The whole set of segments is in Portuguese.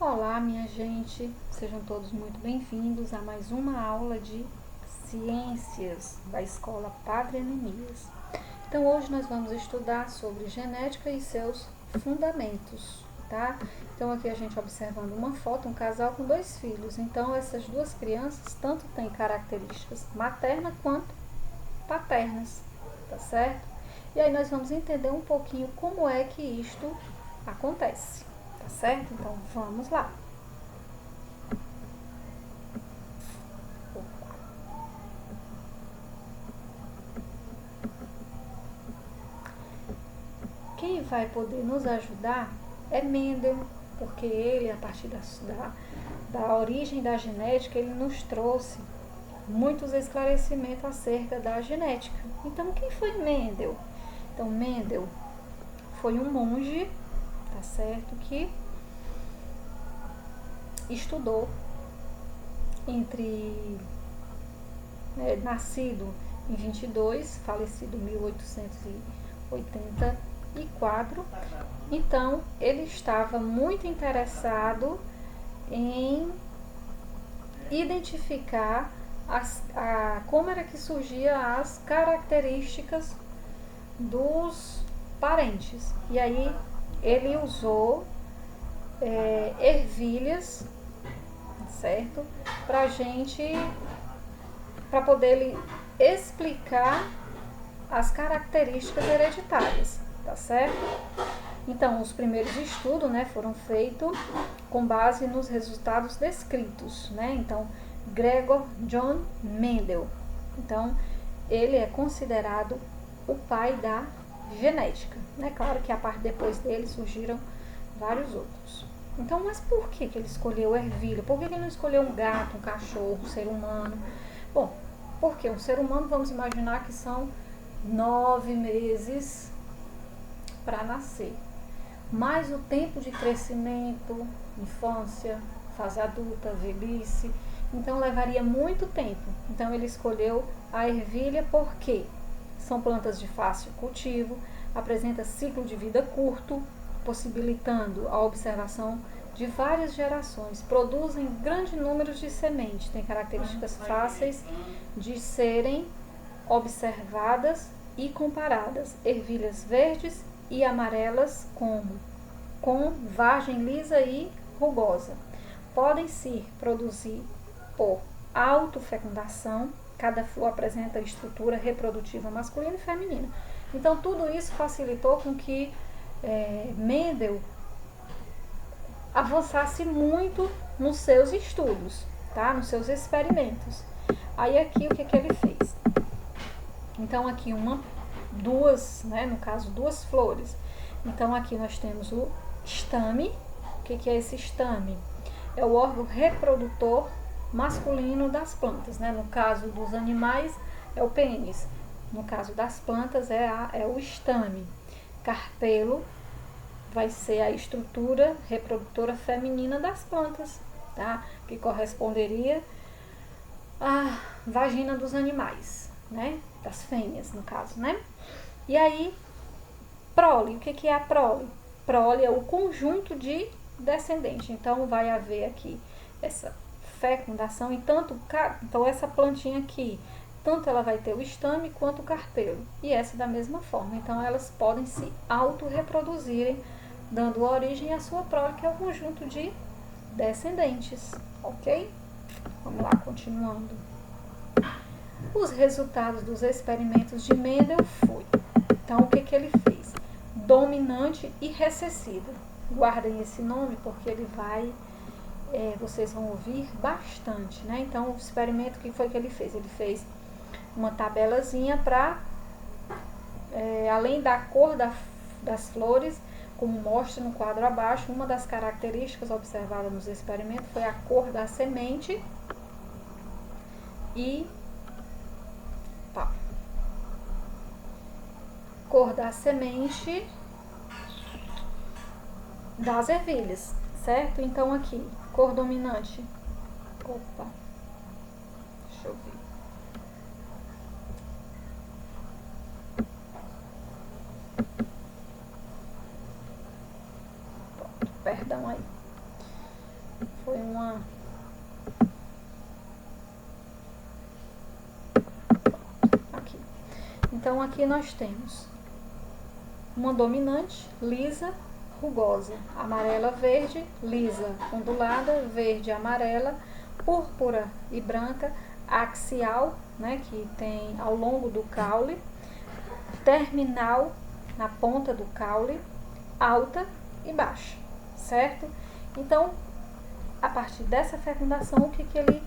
Olá, minha gente, sejam todos muito bem-vindos a mais uma aula de Ciências da Escola Padre Anemias. Então, hoje nós vamos estudar sobre genética e seus fundamentos, tá? Então, aqui a gente observando uma foto, um casal com dois filhos. Então, essas duas crianças tanto têm características maternas quanto paternas, tá certo? E aí nós vamos entender um pouquinho como é que isto acontece, tá certo? Então, vamos lá. Quem vai poder nos ajudar é Mendel, porque ele, a partir da origem da genética, ele nos trouxe muitos esclarecimentos acerca da genética. Então, quem foi Mendel? Então, Mendel foi um monge, tá certo, que estudou nascido em 22, falecido em 1884. Então, ele estava muito interessado em identificar como era que surgiam as características dos parentes. E aí ele usou ervilhas, certo? Para poder explicar as características hereditárias, tá certo? Então, os primeiros estudos, foram feitos com base nos resultados descritos, Então, Gregor John Mendel. Então, ele é considerado o pai da genética, Claro que a parte depois dele surgiram vários outros. Então, mas por que ele escolheu ervilha? Por que ele não escolheu um gato, um cachorro, um ser humano? Bom, porque um ser humano, vamos imaginar que são 9 meses para nascer, mais o tempo de crescimento, infância, fase adulta, velhice, então levaria muito tempo. Então ele escolheu a ervilha porque são plantas de fácil cultivo, apresenta ciclo de vida curto, possibilitando a observação de várias gerações, produzem grande número de sementes, têm características fáceis de serem observadas e comparadas, ervilhas verdes e amarelas com vagem lisa e rugosa. Podem se produzir por autofecundação, cada flor apresenta estrutura reprodutiva masculina e feminina. Então tudo isso facilitou com que Mendel avançasse muito nos seus estudos, tá? Nos seus experimentos. Aí aqui o que ele fez? Então aqui duas flores. Então aqui nós temos o estame. O que é esse estame? É o órgão reprodutor masculino das plantas, No caso dos animais é o pênis. No caso das plantas é o estame. Carpelo vai ser a estrutura reprodutora feminina das plantas, tá? Que corresponderia à vagina dos animais, Das fêmeas, no caso, E aí, prole, o que é a prole? Prole é o conjunto de descendente. Então, vai haver aqui essa fecundação então essa plantinha aqui, tanto ela vai ter o estame quanto o carpelo. E essa da mesma forma. Então, elas podem se autorreproduzirem, dando origem à sua prole, que é o conjunto de descendentes, ok? Vamos lá, continuando. Os resultados dos experimentos de Mendel foi, então o que ele fez? Dominante e recessivo. Guardem esse nome porque ele vai, vocês vão ouvir bastante, Então o experimento que foi que ele fez? Ele fez uma tabelazinha para, além da cor das flores, como mostra no quadro abaixo, uma das características observadas nos experimentos foi a cor da semente e cor da semente das ervilhas, certo? Então aqui, cor dominante. Opa, deixa eu ver. Pronto, perdão aí. uma... Aqui. Então, aqui nós temos uma dominante, lisa, rugosa, amarela, verde, lisa, ondulada, verde, amarela, púrpura e branca, axial, né, que tem ao longo do caule, terminal, na ponta do caule, alta e baixa, certo? Então, a partir dessa fecundação, o que ele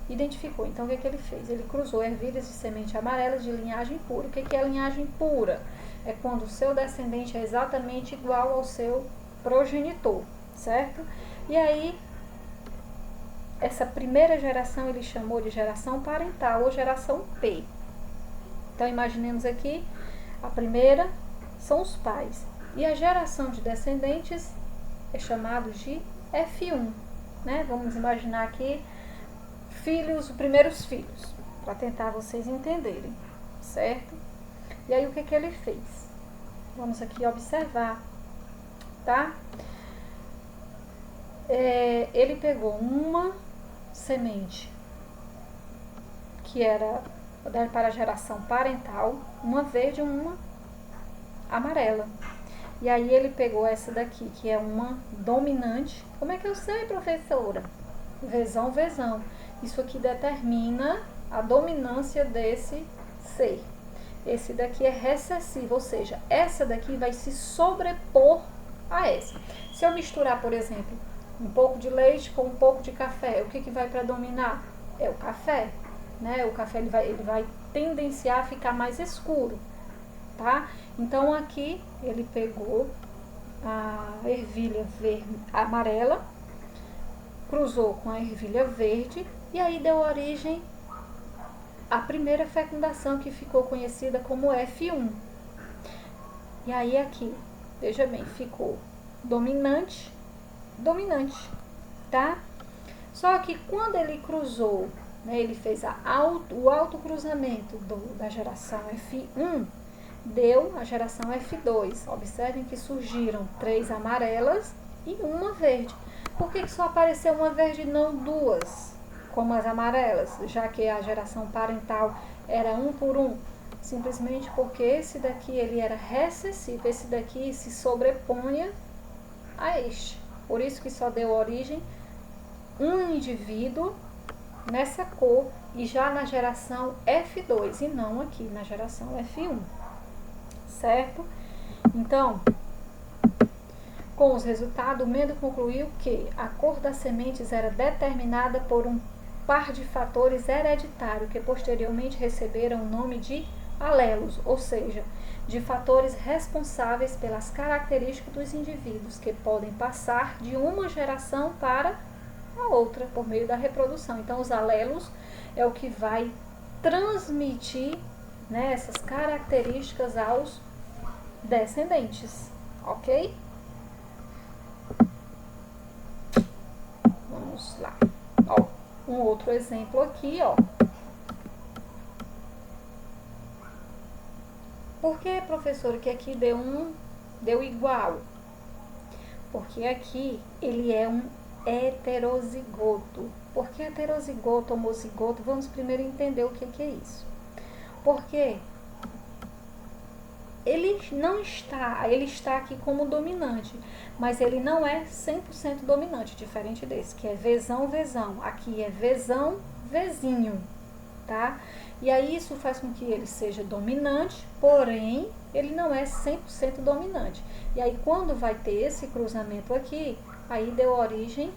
identificou? Então, o que ele fez? Ele cruzou ervilhas de semente amarela de linhagem pura. O que é linhagem pura? É quando o seu descendente é exatamente igual ao seu progenitor, certo? E aí, essa primeira geração ele chamou de geração parental ou geração P. Então, imaginemos aqui, a primeira são os pais. E a geração de descendentes é chamado de F1, né? Vamos imaginar aqui filhos, os primeiros filhos, para tentar vocês entenderem, certo? E aí o que ele fez? Vamos aqui observar, tá? Ele pegou uma semente que era para a geração parental, uma verde e uma amarela. E aí ele pegou essa daqui, que é uma dominante. Como é que eu sei, professora? Vezão, vezão. Isso aqui determina a dominância desse ser. Esse daqui é recessivo, ou seja, essa daqui vai se sobrepor a essa. Se eu misturar, por exemplo, um pouco de leite com um pouco de café, o que vai predominar? É o café, né? O café ele vai tendenciar a ficar mais escuro, tá? Então aqui ele pegou a ervilha amarela, cruzou com a ervilha verde e aí deu origem à primeira fecundação, que ficou conhecida como F1. E aí aqui, veja bem, ficou dominante, tá? Só que quando ele cruzou, né, ele fez o autocruzamento da geração F1, deu a geração F2. Observem que surgiram 3 amarelas e uma verde. Por que só apareceu uma verde e não 2, como as amarelas? Já que a geração parental era 1 por 1. Simplesmente porque esse daqui ele era recessivo, esse daqui se sobrepunha a este. Por isso que só deu origem um indivíduo nessa cor e já na geração F2 e não aqui na geração F1. Certo? Então, com os resultados, o Mendel concluiu que a cor das sementes era determinada por um par de fatores hereditários que posteriormente receberam o nome de alelos, ou seja, de fatores responsáveis pelas características dos indivíduos que podem passar de uma geração para a outra por meio da reprodução. Então, os alelos é o que vai transmitir, né, essas características aos descendentes, ok? Vamos lá. Ó, um outro exemplo aqui, ó. Por que, professor, que aqui deu igual? Porque aqui ele é um heterozigoto. Por que heterozigoto, homozigoto? Vamos primeiro entender o que é isso. Porque ele está aqui como dominante, mas ele não é 100% dominante, diferente desse, que é vezão, vezão. Aqui é vezão, vezinho, tá? E aí isso faz com que ele seja dominante, porém ele não é 100% dominante. E aí quando vai ter esse cruzamento aqui, aí deu origem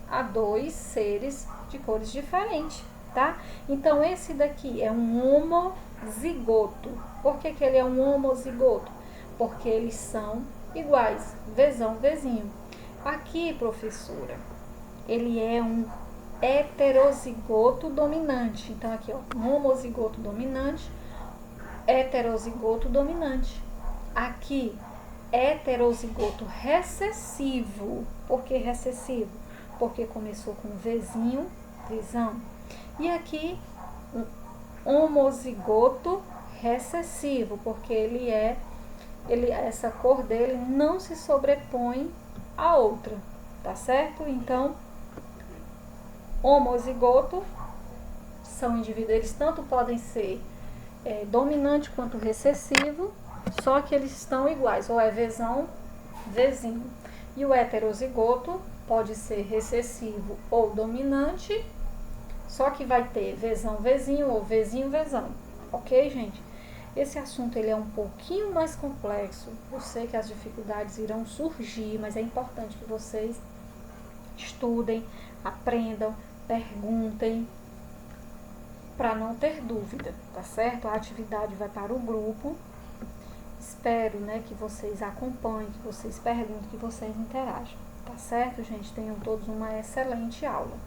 a 2 seres de cores diferentes, tá? Então esse daqui é um homozigoto. Por que ele é um homozigoto? Porque eles são iguais, vezão, vezinho. Aqui, professora, ele é um heterozigoto dominante. Então aqui, ó, um homozigoto dominante, heterozigoto dominante. Aqui, heterozigoto recessivo. Por que recessivo? Porque começou com vezinho, vezão. E aqui, um homozigoto recessivo, porque essa cor dele não se sobrepõe à outra, tá certo? Então, homozigoto são indivíduos, eles tanto podem ser dominante quanto recessivo, só que eles estão iguais, ou é Vzão, Vzinho. E o heterozigoto pode ser recessivo ou dominante, só que vai ter Vzão, Vzinho ou Vzinho, Vzão. Ok, gente? Esse assunto ele é um pouquinho mais complexo. Eu sei que as dificuldades irão surgir, mas é importante que vocês estudem, aprendam, perguntem, para não ter dúvida, tá certo? A atividade vai para o grupo. Espero, né, que vocês acompanhem, que vocês perguntem, que vocês interajam, tá certo, gente? Tenham todos uma excelente aula.